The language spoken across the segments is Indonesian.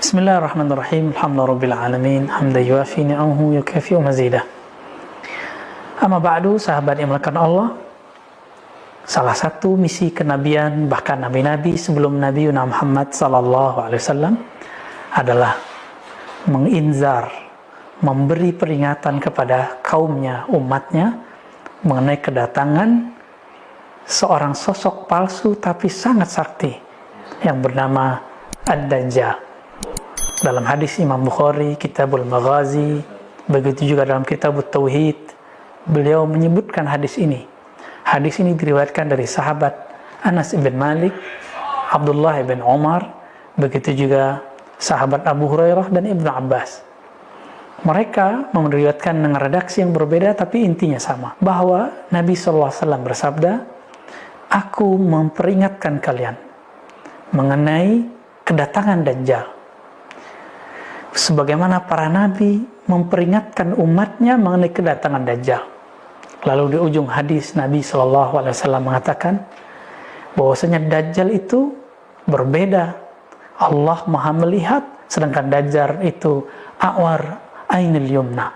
Bismillahirrahmanirrahim. Alhamdulillahirabbil alamin. Hamdan yuafi ni'amahu yukafi'u mazidah. Amma ba'du, sahabat yang dimuliakan Allah. Salah satu misi kenabian, bahkan nabi-nabi sebelum Nabi Muhammad sallallahu alaihi wasallam adalah menginzar, memberi peringatan kepada kaumnya, umatnya mengenai kedatangan seorang sosok palsu tapi sangat sakti yang bernama Ad-Dajjal. Dalam hadis Imam Bukhari, Kitabul Maghazi, begitu juga dalam Kitabut Tauhid, beliau menyebutkan hadis ini. Hadis ini diriwayatkan dari sahabat Anas bin Malik, Abdullah bin Umar, begitu juga sahabat Abu Hurairah dan Ibnu Abbas. Mereka meriwayatkan dengan redaksi yang berbeda tapi intinya sama, bahwa Nabi SAW bersabda, "Aku memperingatkan kalian mengenai kedatangan Dajjal." Sebagaimana para nabi memperingatkan umatnya mengenai kedatangan Dajjal. Lalu di ujung hadis Nabi SAW mengatakan bahwasanya Dajjal itu berbeda. Allah Maha melihat, sedangkan Dajjal itu a'war ainil yumna.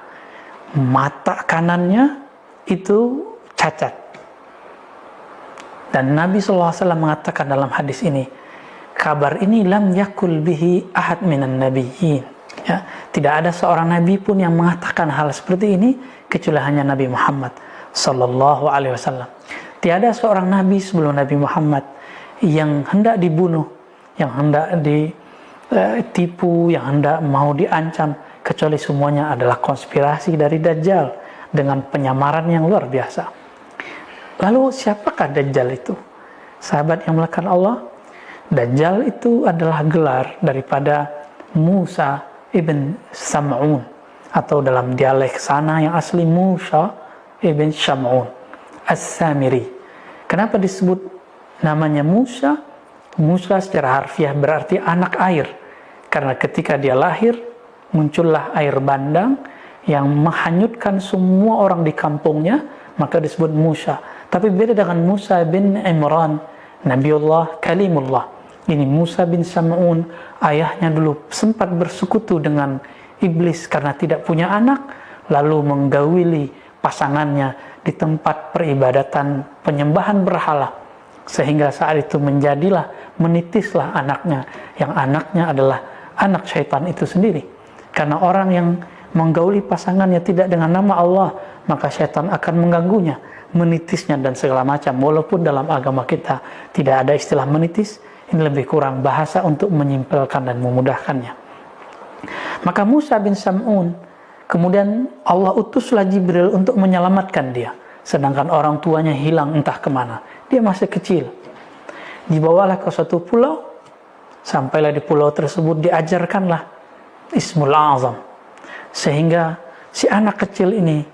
Mata kanannya itu cacat. Dan Nabi SAW mengatakan dalam hadis ini, kabar ini lam yakul bihi ahad minan nabiyyin. Ya, tidak ada seorang nabi pun yang mengatakan hal seperti ini kecuali hanya Nabi Muhammad sallallahu alaihi wasallam. Tiada seorang nabi sebelum Nabi Muhammad yang hendak dibunuh, yang hendak ditipu, yang hendak mau diancam, kecuali semuanya adalah konspirasi dari Dajjal dengan penyamaran yang luar biasa. Lalu siapakah Dajjal itu? Sahabat yang dimuliakan Allah, Dajjal itu adalah gelar daripada Musa ibn Sam'un, atau dalam dialek sana yang asli Musa ibn Sam'un As-Samiri. Kenapa disebut namanya Musa? Musa secara harfiah berarti anak air, karena ketika dia lahir muncullah air bandang yang menghanyutkan semua orang di kampungnya, maka disebut Musa. Tapi beda dengan Musa bin Imran, Nabiullah Kalimullah. Ini Musa bin Sam'un, ayahnya dulu sempat bersekutu dengan iblis karena tidak punya anak, lalu menggawili pasangannya di tempat peribadatan penyembahan berhala, sehingga saat itu menitislah anaknya, yang anaknya adalah anak syaitan itu sendiri. Karena orang yang menggauli pasangannya tidak dengan nama Allah, maka syaitan akan mengganggunya, menitisnya dan segala macam. Walaupun dalam agama kita tidak ada istilah menitis, ini lebih kurang bahasa untuk menyimpelkan dan memudahkannya. Maka Musa bin Sam'un, kemudian Allah utuslah Jibril untuk menyelamatkan dia. Sedangkan orang tuanya hilang entah kemana. Dia masih kecil. Dibawalah ke suatu pulau. Sampailah di pulau tersebut diajarkanlah Ismul Azam. Sehingga si anak kecil ini,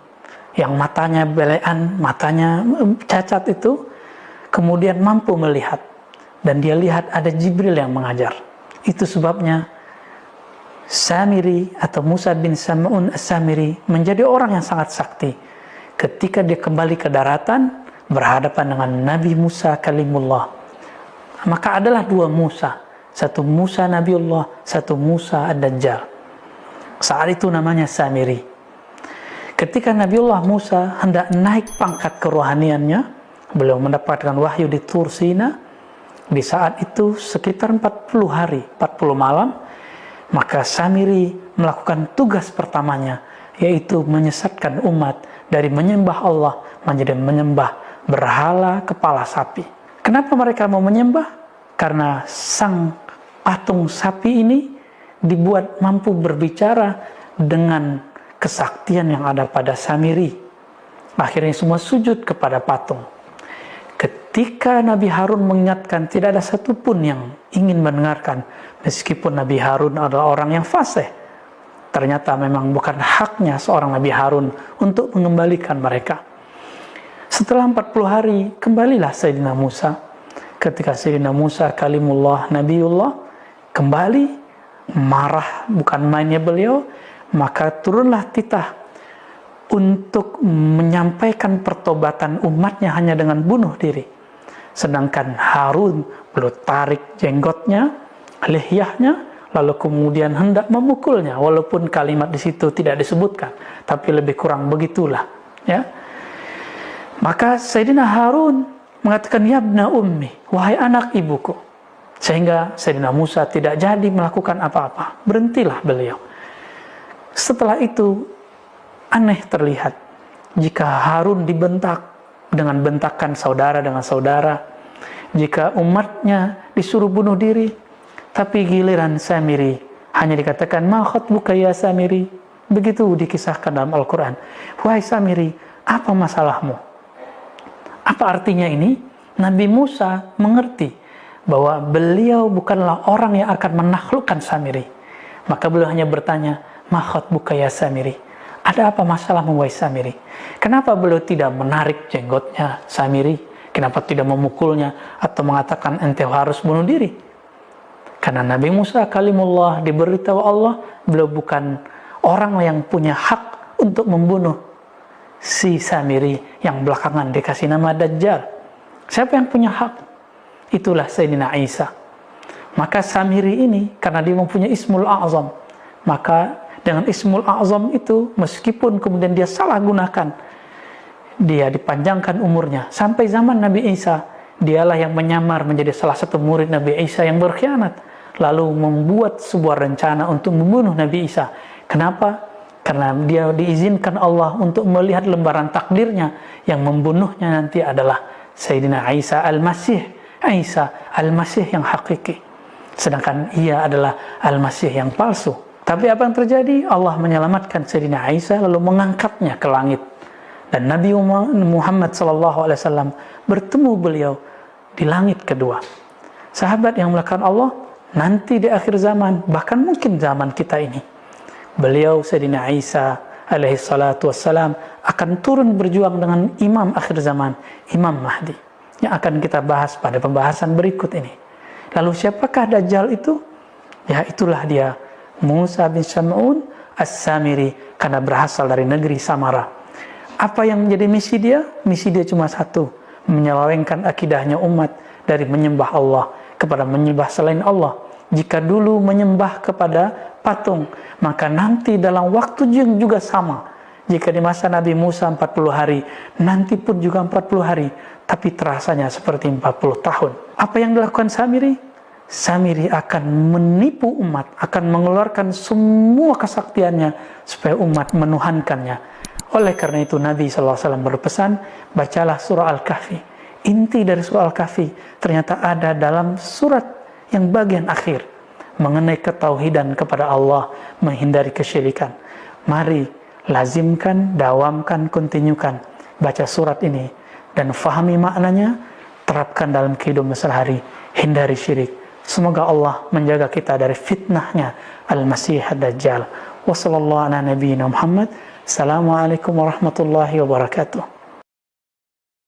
yang matanya belean, matanya cacat itu, kemudian mampu melihat. Dan dia lihat ada Jibril yang mengajar. Itu sebabnya Samiri atau Musa bin Sam'un As-Samiri menjadi orang yang sangat sakti. Ketika dia kembali ke daratan berhadapan dengan Nabi Musa Kalimullah, maka adalah dua Musa. Satu Musa Nabiullah, satu Musa Ad-Dajjal. Saat itu namanya Samiri. Ketika Nabiullah Musa hendak naik pangkat kerohaniannya, beliau mendapatkan wahyu di Tur Sina. Di saat itu sekitar 40 hari, 40 malam, maka Samiri melakukan tugas pertamanya, yaitu menyesatkan umat dari menyembah Allah menjadi menyembah berhala kepala sapi. Kenapa mereka mau menyembah? Karena sang patung sapi ini dibuat mampu berbicara dengan kesaktian yang ada pada Samiri. Akhirnya semua sujud kepada patung. Ketika Nabi Harun mengingatkan, tidak ada satupun yang ingin mendengarkan, meskipun Nabi Harun adalah orang yang fasih. Ternyata memang bukan haknya seorang Nabi Harun untuk mengembalikan mereka. Setelah 40 hari, kembalilah Sayyidina Musa. Ketika Sayyidina Musa Kalimullah Nabiullah kembali, marah bukan mainnya beliau, maka turunlah titah untuk menyampaikan pertobatan umatnya hanya dengan bunuh diri. Sedangkan Harun beliau tarik jenggotnya, lihyahnya, lalu kemudian hendak memukulnya, walaupun kalimat di situ tidak disebutkan, tapi lebih kurang begitulah, ya. Maka Sayyidina Harun mengatakan, ya ibna ummi, wahai anak ibuku, sehingga Sayyidina Musa tidak jadi melakukan apa-apa, berhentilah beliau. Setelah itu aneh terlihat jika Harun dibentak dengan bentakan saudara dengan saudara, jika umatnya disuruh bunuh diri, tapi giliran Samiri hanya dikatakan ma khatbuka ya Samiri. Begitu dikisahkan dalam Al-Quran. Wahai Samiri, apa masalahmu? Apa artinya ini? Nabi Musa mengerti bahwa beliau bukanlah orang yang akan menaklukkan Samiri. Maka beliau hanya bertanya, ma khatbuka ya Samiri? Ada apa masalahmu wahai Samiri? Kenapa beliau tidak menarik jenggotnya Samiri? Kenapa tidak memukulnya atau mengatakan ente harus bunuh diri? Karena Nabi Musa kalimullah, diberitahu Allah, beliau bukan orang yang punya hak untuk membunuh si Samiri yang belakangan dikasih nama Dajjal. Siapa yang punya hak? Itulah Sayyidina Isa. Maka Samiri ini karena dia mempunyai Ismul A'zam, maka dengan Ismul A'zam itu meskipun kemudian dia salah gunakan, dia dipanjangkan umurnya sampai zaman Nabi Isa. Dialah yang menyamar menjadi salah satu murid Nabi Isa yang berkhianat, lalu membuat sebuah rencana untuk membunuh Nabi Isa. Kenapa? Karena dia diizinkan Allah untuk melihat lembaran takdirnya, yang membunuhnya nanti adalah Sayyidina Isa Al-Masih, Isa Al-Masih yang hakiki, sedangkan ia adalah Al-Masih yang palsu. Tapi apa yang terjadi? Allah menyelamatkan Sayyidina Isa lalu mengangkatnya ke langit, dan Nabi Muhammad SAW bertemu beliau di langit kedua. Sahabat yang melakukan Allah, nanti di akhir zaman, bahkan mungkin zaman kita ini, beliau Sayyidina Isa alaihi salatu wassalam akan turun berjuang dengan imam akhir zaman, Imam Mahdi, yang akan kita bahas pada pembahasan berikut ini. Lalu siapakah Dajjal itu? Ya, itulah dia, Musa bin Sam'un As-Samiri, karena berasal dari negeri Samara. Apa yang menjadi misi dia? Misi dia cuma satu, menyelewengkan akidahnya umat dari menyembah Allah kepada menyembah selain Allah. Jika dulu menyembah kepada patung, maka nanti dalam waktu yang juga sama. Jika di masa Nabi Musa 40 hari, nanti pun juga 40 hari, tapi terasanya seperti 40 tahun. Apa yang dilakukan Samiri? Samiri akan menipu umat, akan mengeluarkan semua kesaktiannya supaya umat menuhankannya. Oleh karena itu Nabi SAW berpesan, bacalah surah Al-Kahfi. Inti dari surah Al-Kahfi ternyata ada dalam surat yang bagian akhir, mengenai ketauhidan kepada Allah, menghindari kesyirikan. Mari lazimkan, dawamkan, kontinyukan baca surat ini dan fahami maknanya, terapkan dalam kehidupan sehari-hari, hindari syirik. Semoga Allah menjaga kita dari fitnahnya Al-Masih Ad-Dajjal. Wassallallahu ala nabiyyina Muhammad. Assalamualaikum warahmatullahi wabarakatuh.